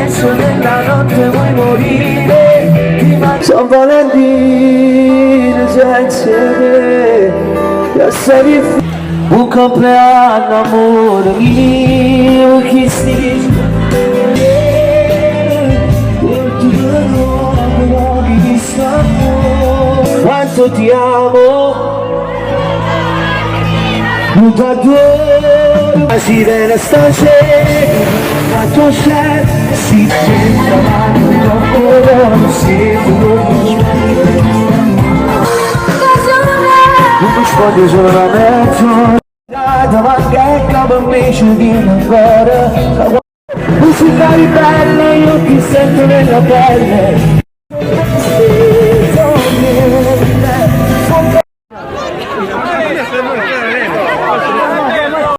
penso nella notte vuoi morire. San Valentino senza te, che sei un compleanno amore mio, che si quanto ti amo, tutto adoro, la sirena stasera, quanto c'è, si sente ancora, non si non mi spoglio solo la mezzo, davanti a capo mi ci viene ancora, musica di belle, io ti sento nella pelle.